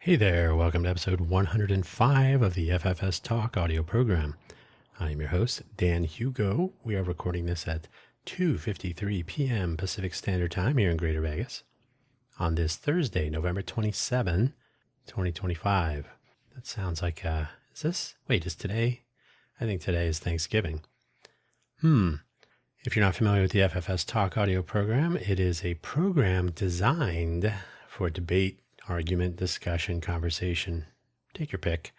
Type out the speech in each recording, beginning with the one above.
Hey there, welcome to episode 105 of the FFS Talk audio program. I'm your host, Dan Hugo. We are recording this at 2:53 p.m. Pacific Standard Time here in Greater Vegas on this Thursday, November 27, 2025. That sounds like, is today? I think today is Thanksgiving. If you're not familiar with the FFS Talk audio program, it is a program designed for debate, argument, discussion, conversation. Take your pick.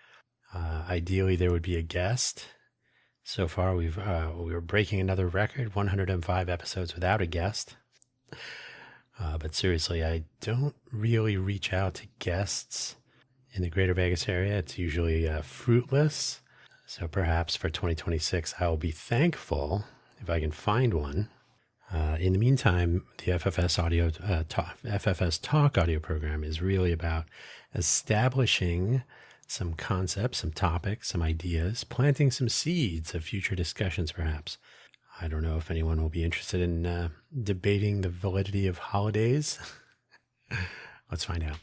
Ideally, there would be a guest. So far, we were breaking another record, 105 episodes without a guest. But seriously, I don't really reach out to guests in the Greater Vegas area. It's usually fruitless. So perhaps for 2026, I will be thankful if I can find one. In the meantime, the FFS Talk audio program is really about establishing some concepts, some topics, some ideas, planting some seeds of future discussions, perhaps. I don't know if anyone will be interested in debating the validity of holidays. Let's find out.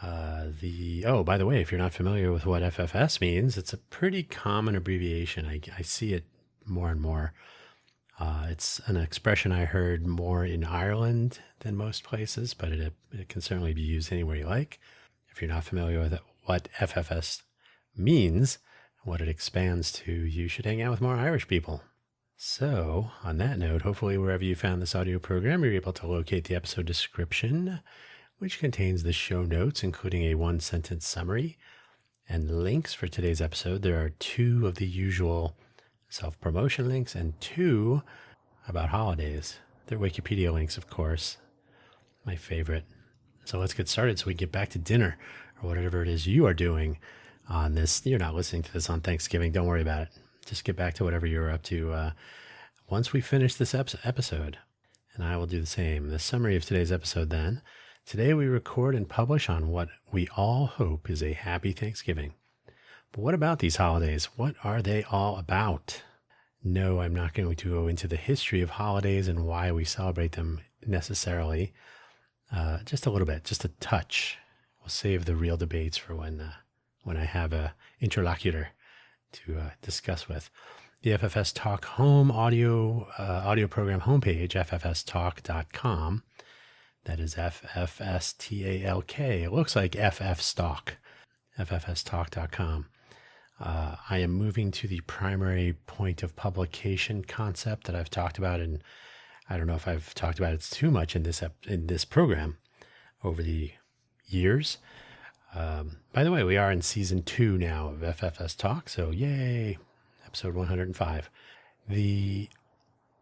By the way, if you're not familiar with what FFS means, it's a pretty common abbreviation. I see it more and more. It's an expression I heard more in Ireland than most places, but it can certainly be used anywhere you like. If you're not familiar with what FFS means, what it expands to, you should hang out with more Irish people. So, on that note, hopefully wherever you found this audio program, you're able to locate the episode description, which contains the show notes, including a one-sentence summary and links for today's episode. There are two of the usual self-promotion links and two about holidays. They're Wikipedia links, of course, my favorite. So let's get started so we get back to dinner or whatever it is you are doing on this. You're not listening to this on Thanksgiving. Don't worry about it. Just get back to whatever you're up to once we finish this episode. And I will do the same. The summary of today's episode then. Today we record and publish on what we all hope is a happy Thanksgiving. But what about these holidays? What are they all about? No, I'm not going to go into the history of holidays and why we celebrate them necessarily. Just a little bit, just a touch. We'll save the real debates for when I have a interlocutor to discuss with. The FFS Talk Home audio program homepage, ffstalk.com. That is FFSTALK. It looks like FF Stock, ffstalk.com. I am moving to the primary point of publication concept that I've talked about, and I don't know if I've talked about it too much in this program over the years. By the way, we are in season 2 now of FFS Talk, so yay, episode 105. The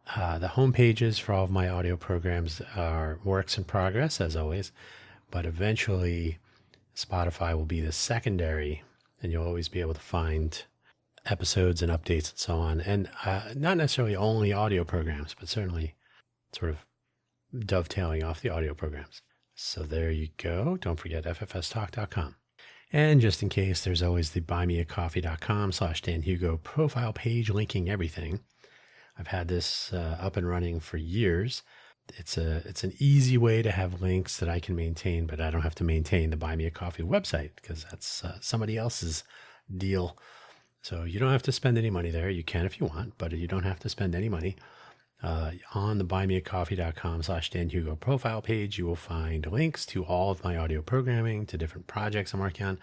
home pages for all of my audio programs are works in progress, as always, but eventually Spotify will be the secondary, and you'll always be able to find episodes and updates and so on. And not necessarily only audio programs, but certainly sort of dovetailing off the audio programs. So there you go. Don't forget ffstalk.com. And just in case, there's always the buymeacoffee.com/Dan Hugo profile page linking everything. I've had this up and running for years. It's an easy way to have links that I can maintain, but I don't have to maintain the Buy Me a Coffee website because that's somebody else's deal. So you don't have to spend any money there. You can if you want, but you don't have to spend any money. On the buymeacoffee.com/Dan Hugo profile page, you will find links to all of my audio programming, to different projects I'm working on,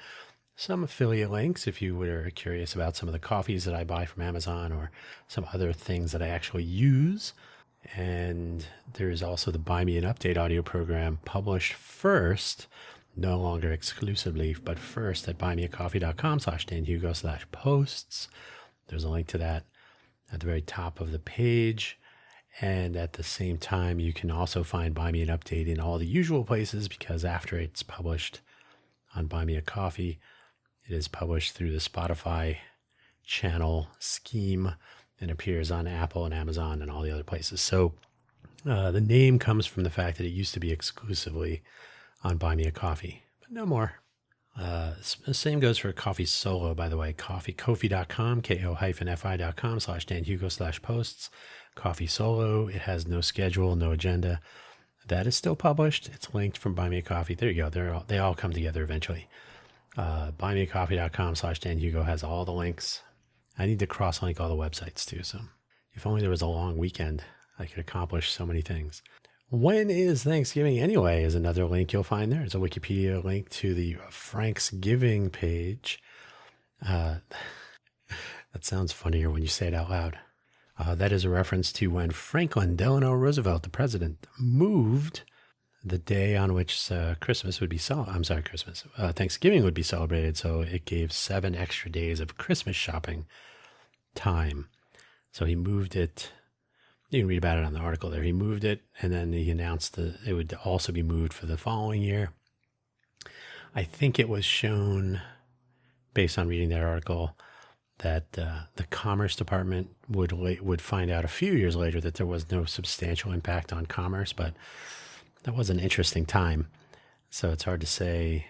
some affiliate links if you were curious about some of the coffees that I buy from Amazon or some other things that I actually use. And there is also the Buy Me an Update audio program published first, no longer exclusively, but first at buymeacoffee.com/Dan Hugo/posts. There's a link to that at the very top of the page. And at the same time, you can also find Buy Me an Update in all the usual places because after it's published on Buy Me a Coffee, it is published through the Spotify channel scheme and appears on Apple and Amazon and all the other places. So the name comes from the fact that it used to be exclusively on Buy Me a Coffee, but no more. The same goes for Coffee Solo, by the way. Ko-fi.com, ko-fi.com/Dan Hugo/posts. Coffee Solo. It has no schedule, no agenda. That is still published. It's linked from Buy Me a Coffee. There you go. They all come together eventually. Buymeacoffee.com/Dan Hugo has all the links. I need to cross-link all the websites too. So if only there was a long weekend, I could accomplish so many things. When is Thanksgiving anyway is another link you'll find there. It's a Wikipedia link to the Franksgiving page. That sounds funnier when you say it out loud. That is a reference to when Franklin Delano Roosevelt, the president, moved the day on which Thanksgiving would be celebrated. So it gave 7 extra days of Christmas shopping time. So he moved it. You can read about it on the article there. He moved it, and then he announced that it would also be moved for the following year. I think it was shown, based on reading that article, that the Commerce Department would find out a few years later that there was no substantial impact on commerce, but that was an interesting time. So it's hard to say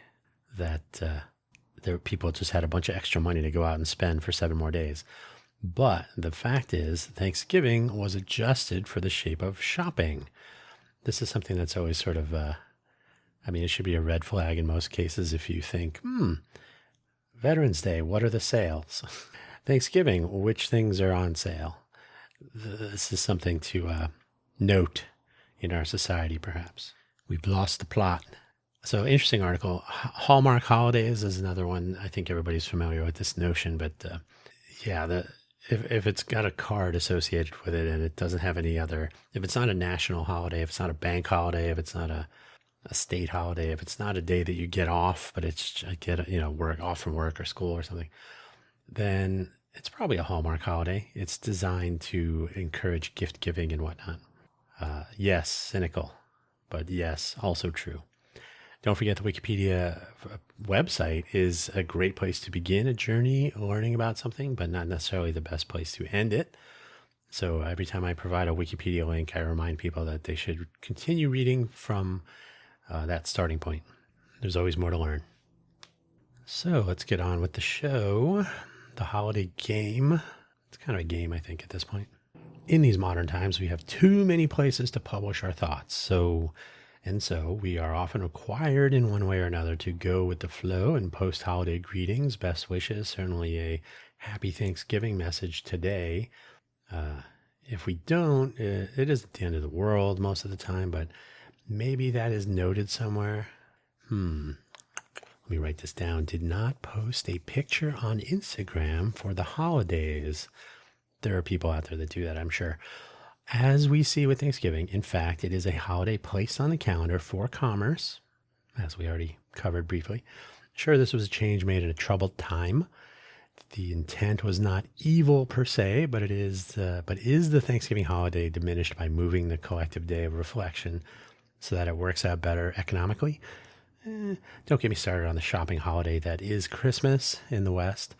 that people just had a bunch of extra money to go out and spend for 7 more days. But the fact is, Thanksgiving was adjusted for the shape of shopping. This is something that's always sort of, it should be a red flag in most cases if you think, Veterans Day, what are the sales? Thanksgiving, which things are on sale? This is something to note in our society, perhaps. We've lost the plot. So interesting article. Hallmark holidays is another one. I think everybody's familiar with this notion, but if it's got a card associated with it and it doesn't have any other, if it's not a national holiday, if it's not a bank holiday, if it's not a state holiday, if it's not a day that you get off, but it's work off from work or school or something, then it's probably a Hallmark holiday. It's designed to encourage gift giving and whatnot. Yes, cynical, but yes, also true. Don't forget the Wikipedia website is a great place to begin a journey learning about something, but not necessarily the best place to end it. So every time I provide a Wikipedia link, I remind people that they should continue reading from that starting point. There's always more to learn. So let's get on with the show. The holiday game. It's kind of a game, I think, at this point. In these modern times, we have too many places to publish our thoughts. So we are often required in one way or another to go with the flow and post holiday greetings, best wishes, certainly a happy Thanksgiving message today. If we don't, it isn't the end of the world most of the time, but maybe that is noted somewhere. Let me write this down. Did not post a picture on Instagram for the holidays. There are people out there that do that, I'm sure. As we see with Thanksgiving, in fact, it is a holiday placed on the calendar for commerce, as we already covered briefly. Sure, this was a change made in a troubled time. The intent was not evil per se, but is the Thanksgiving holiday diminished by moving the collective day of reflection so that it works out better economically? Don't get me started on the shopping holiday that is Christmas in the West,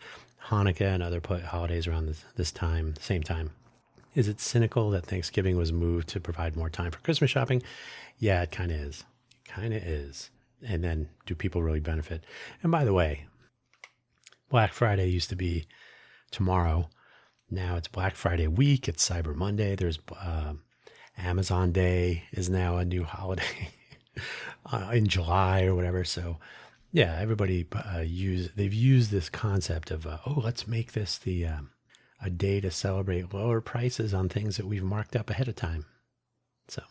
Hanukkah and other holidays around this time, same time. Is it cynical that Thanksgiving was moved to provide more time for Christmas shopping? Yeah, it kind of is. And then do people really benefit? And by the way, Black Friday used to be tomorrow. Now it's Black Friday week. It's Cyber Monday. There's Amazon Day is now a new holiday in July or whatever. So yeah, everybody they've used this concept of, let's make this a day to celebrate lower prices on things that we've marked up ahead of time. So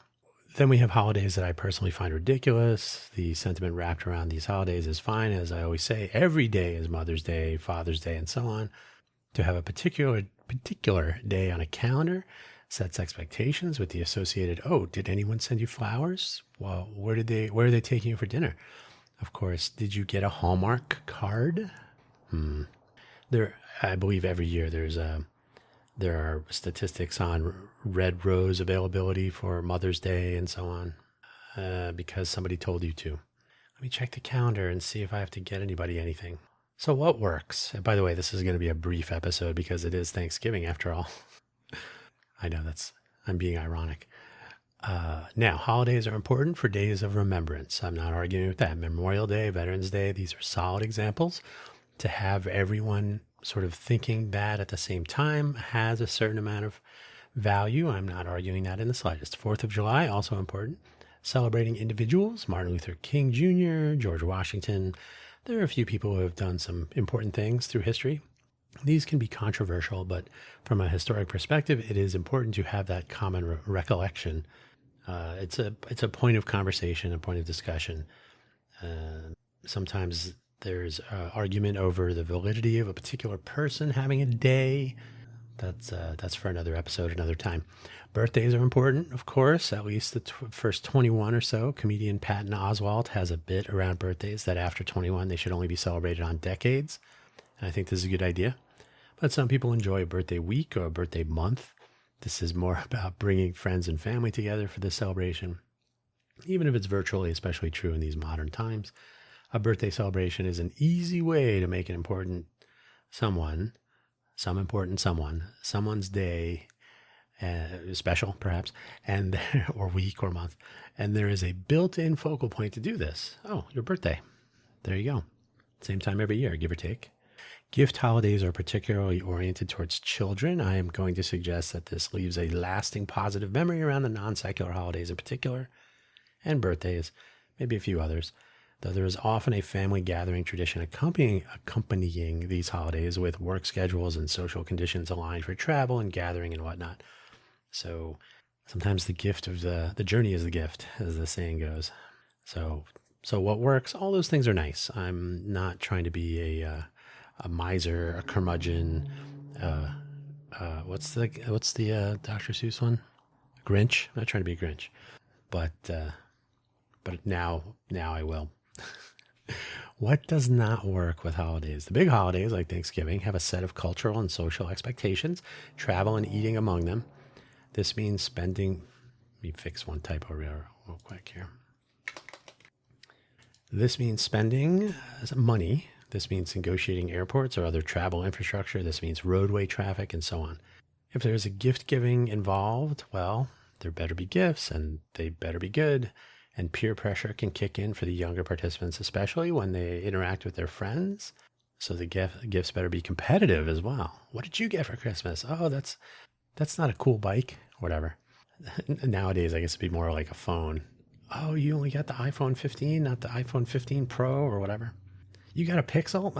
then we have holidays that I personally find ridiculous. The sentiment wrapped around these holidays is fine. As I always say, every day is Mother's Day, Father's Day, and so on. To have a particular day on a calendar sets expectations with the associated, did anyone send you flowers? Well, where are they taking you for dinner? Of course, did you get a Hallmark card? I believe every year there are statistics on red rose availability for Mother's Day and so on, because somebody told you to. Let me check the calendar and see if I have to get anybody anything. So what works? And by the way, this is going to be a brief episode because it is Thanksgiving after all. I know I'm being ironic. Now, holidays are important for days of remembrance. I'm not arguing with that. Memorial Day, Veterans Day, these are solid examples. To have everyone sort of thinking that at the same time has a certain amount of value. I'm not arguing that in the slightest. 4th of July, also important. Celebrating individuals, Martin Luther King Jr., George Washington, There are a few people who have done some important things through history. These can be controversial, but from a historic perspective, it is important to have that common recollection. It's a point of conversation, a point of discussion. Sometimes there's argument over the validity of a particular person having a day. That's for another episode, another time. Birthdays are important, of course, at least the first 21 or so. Comedian Patton Oswalt has a bit around birthdays that after 21, they should only be celebrated on decades. And I think this is a good idea. But some people enjoy a birthday week or a birthday month. This is more about bringing friends and family together for this celebration. Even if it's virtually, especially true in these modern times, a birthday celebration is an easy way to make an important someone's day special, perhaps, and or week or month. And there is a built-in focal point to do this. Oh, your birthday. There you go. Same time every year, give or take. Gift holidays are particularly oriented towards children. I am going to suggest that this leaves a lasting positive memory around the non-secular holidays in particular, and birthdays, maybe a few others, though there is often a family gathering tradition accompanying these holidays with work schedules and social conditions aligned for travel and gathering and whatnot. So sometimes the gift of the journey is the gift, as the saying goes. So what works? All those things are nice. I'm not trying to be a miser, a curmudgeon. What's the Dr. Seuss one? Grinch. I'm not trying to be a Grinch, but now I will. What does not work with holidays? The big holidays like Thanksgiving have a set of cultural and social expectations, travel and eating among them. This means spending. Let me fix one typo real quick here. This means spending money. This means negotiating airports or other travel infrastructure. This means roadway traffic and so on. If there's a gift giving involved, well, there better be gifts and they better be good. And peer pressure can kick in for the younger participants, especially when they interact with their friends. So the gifts better be competitive as well. What did you get for Christmas? Oh, that's not a cool bike, whatever. Nowadays, I guess it'd be more like a phone. Oh, you only got the iPhone 15, not the iPhone 15 Pro or whatever. You got a Pixel?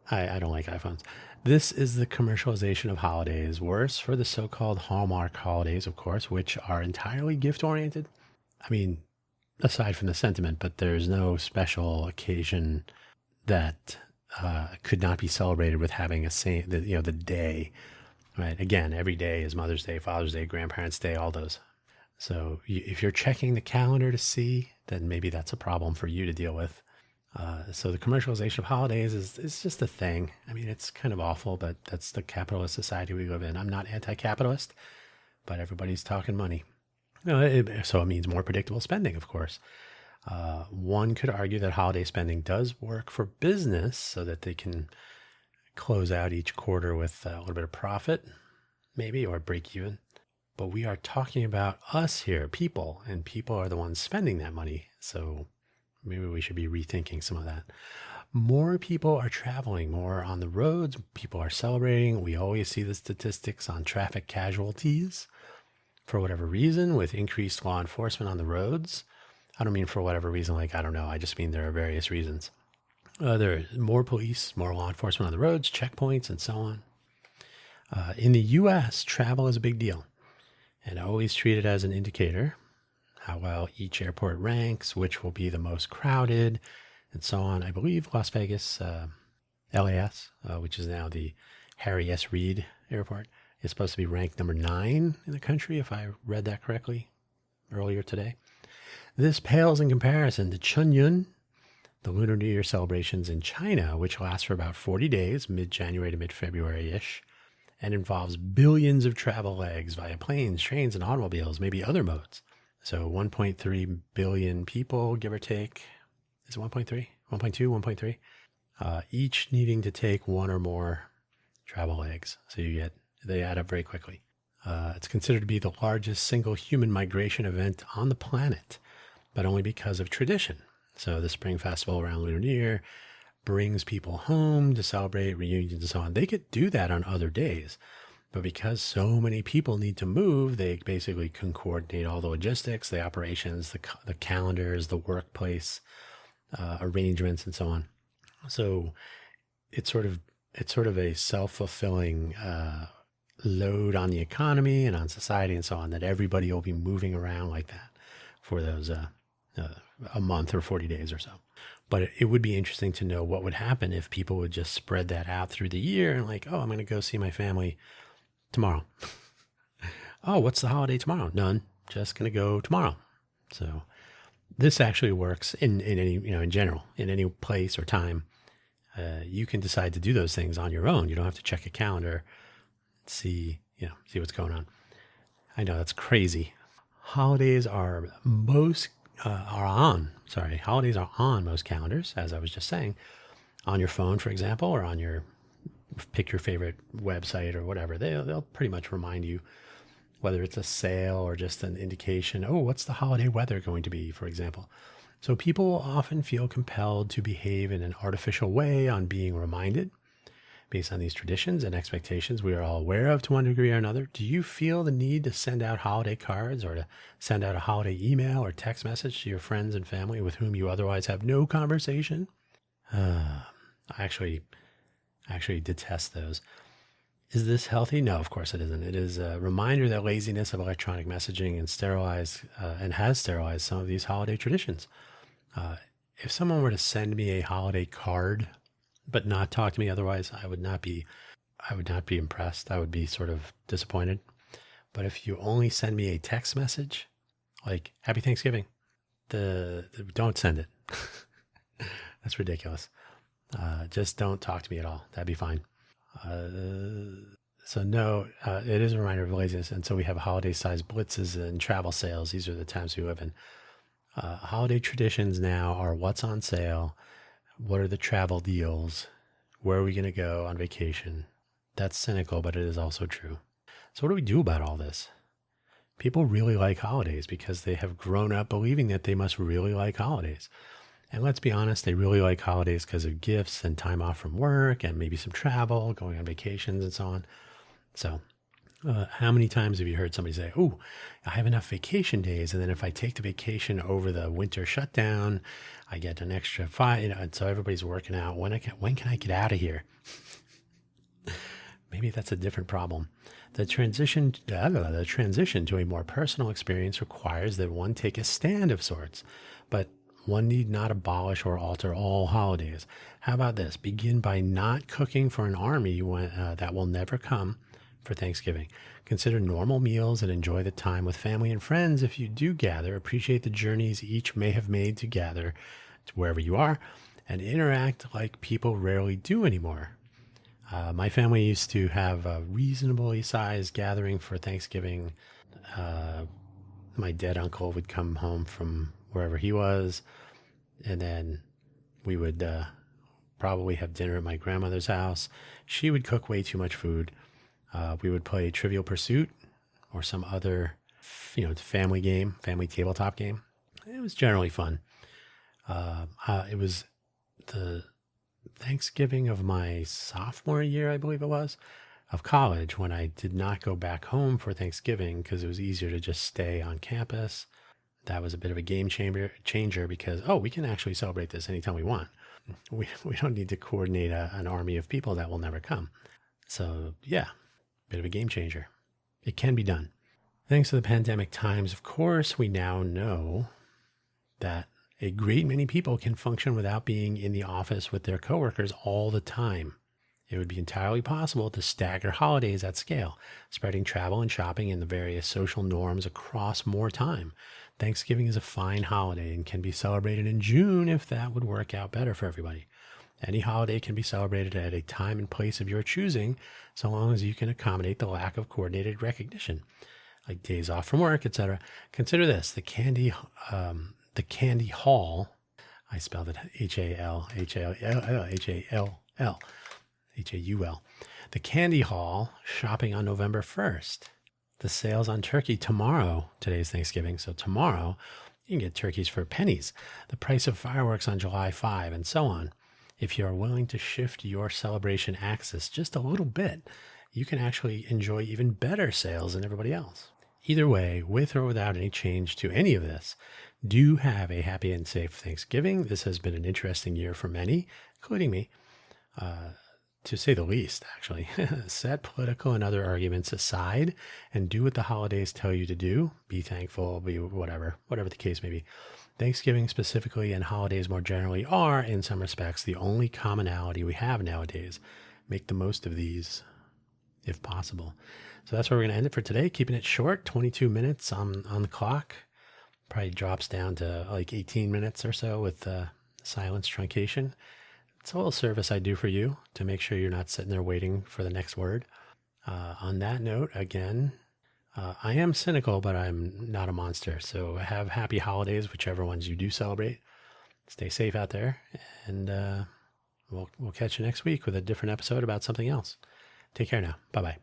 I don't like iPhones. This is the commercialization of holidays. Worse for the so-called Hallmark holidays, of course, which are entirely gift-oriented. I mean, aside from the sentiment, but there's no special occasion that could not be celebrated with having the day, right? Again, every day is Mother's Day, Father's Day, Grandparents' Day, all those. So if you're checking the calendar to see, then maybe that's a problem for you to deal with. So the commercialization of holidays is just a thing. I mean, it's kind of awful, but that's the capitalist society we live in. I'm not anti-capitalist, but everybody's talking money. So it means more predictable spending, of course. One could argue that holiday spending does work for business so that they can close out each quarter with a little bit of profit, maybe, or break even. But we are talking about us here, people, and people are the ones spending that money. So maybe we should be rethinking some of that. More people are traveling, more on the roads. People are celebrating. We always see the statistics on traffic casualties. For whatever reason, with increased law enforcement on the roads. I don't mean for whatever reason, like, I don't know. I just mean there are various reasons. There are more police, more law enforcement on the roads, checkpoints, and so on. In the U.S., travel is a big deal and always treated as an indicator. How well each airport ranks, which will be the most crowded, and so on. I believe Las Vegas, LAS, which is now the Harry S. Reid Airport, is supposed to be ranked number 9 in the country, if I read that correctly earlier today. This pales in comparison to Chunyun, the Lunar New Year celebrations in China, which last for about 40 days, mid-January to mid-February-ish, and involves billions of travel legs via planes, trains, and automobiles, maybe other modes. So 1.3 billion people, give or take. Is it 1.3? 1.2, 1.3? Each needing to take one or more travel legs. So they add up very quickly. It's considered to be the largest single human migration event on the planet, but only because of tradition. So the Spring Festival around Lunar New Year brings people home to celebrate reunions and so on. They could do that on other days, but because so many people need to move, they basically can coordinate all the logistics, the operations, the calendars, the workplace arrangements, and so on. So it's sort of a self-fulfilling load on the economy and on society and so on, that everybody will be moving around like that for those a month or 40 days or so. But it would be interesting to know what would happen if people would just spread that out through the year and like, oh, I'm going to go see my family tomorrow. Oh, what's the holiday tomorrow? None. Just going to go tomorrow. So this actually works in any, in general, in any place or time. You can decide to do those things on your own. You don't have to check a calendar, see what's going on. I know that's crazy. Holidays are holidays are on most calendars, as I was just saying, on your phone, for example, or on pick your favorite website or whatever. They'll pretty much remind you, whether it's a sale or just an indication, oh, what's the holiday weather going to be, for example. So people often feel compelled to behave in an artificial way on being reminded based on these traditions and expectations we are all aware of to one degree or another. Do you feel the need to send out holiday cards or to send out a holiday email or text message to your friends and family with whom you otherwise have no conversation? I actually detest those. Is this healthy? No, of course it isn't. It is a reminder that laziness of electronic messaging has sterilized some of these holiday traditions. If someone were to send me a holiday card but not talk to me otherwise, I would not be impressed. I would be sort of disappointed. But if you only send me a text message like Happy Thanksgiving, don't send it. That's ridiculous. Just don't talk to me at all. That'd be fine. So no, it is a reminder of laziness. And so we have holiday-sized blitzes and travel sales. These are the times we live in. Holiday traditions now are what's on sale, what are the travel deals, where are we going to go on vacation. That's cynical, but it is also true. So what do we do about all this? People really like holidays because they have grown up believing that they must really like holidays. And let's be honest, they really like holidays because of gifts and time off from work and maybe some travel, going on vacations and so on. So how many times have you heard somebody say, oh, I have enough vacation days, and then if I take the vacation over the winter shutdown, I get an extra 5, and so everybody's working out. When can I get out of here? Maybe that's a different problem. The transition to a more personal experience requires that one take a stand of sorts, but one need not abolish or alter all holidays. How about this? Begin by not cooking for an army that will never come for Thanksgiving. Consider normal meals and enjoy the time with family and friends. If you do gather, appreciate the journeys each may have made to gather to wherever you are, and interact like people rarely do anymore. My family used to have a reasonably sized gathering for Thanksgiving. My dead uncle would come home from wherever he was, and then we would probably have dinner at my grandmother's house. She would cook way too much food. We would play Trivial Pursuit or some other, family tabletop game. It was generally fun. It was the Thanksgiving of my sophomore year, I believe it was, of college, when I did not go back home for Thanksgiving because it was easier to just stay on campus. That was a bit of a game changer because, we can actually celebrate this anytime we want. We don't need to coordinate an army of people that will never come. So yeah, bit of a game changer. It can be done. Thanks to the pandemic times, of course, we now know that a great many people can function without being in the office with their coworkers all the time. It would be entirely possible to stagger holidays at scale, spreading travel and shopping and the various social norms across more time. Thanksgiving is a fine holiday and can be celebrated in June if that would work out better for everybody. Any holiday can be celebrated at a time and place of your choosing, so long as you can accommodate the lack of coordinated recognition, like days off from work, etc. Consider this: the candy hall. I spelled it H-A-L. The candy hall shopping on November 1st. The sales on turkey tomorrow. Today's Thanksgiving, so tomorrow you can get turkeys for pennies. The price of fireworks on July 5, and so on. If you are willing to shift your celebration axis just a little bit, you can actually enjoy even better sales than everybody else. Either way, with or without any change to any of this, do have a happy and safe Thanksgiving. This has been an interesting year for many, including me, to say the least, actually. Set political and other arguments aside and do what the holidays tell you to do. Be thankful, be whatever the case may be. Thanksgiving specifically and holidays more generally are, in some respects, the only commonality we have nowadays. Make the most of these if possible. So that's where we're going to end it for today, keeping it short, 22 minutes on the clock. Probably drops down to like 18 minutes or so with silence truncation. It's a little service I do for you to make sure you're not sitting there waiting for the next word. On that note, again, I am cynical, but I'm not a monster. So have happy holidays, whichever ones you do celebrate. Stay safe out there, and we'll catch you next week with a different episode about something else. Take care now. Bye-bye.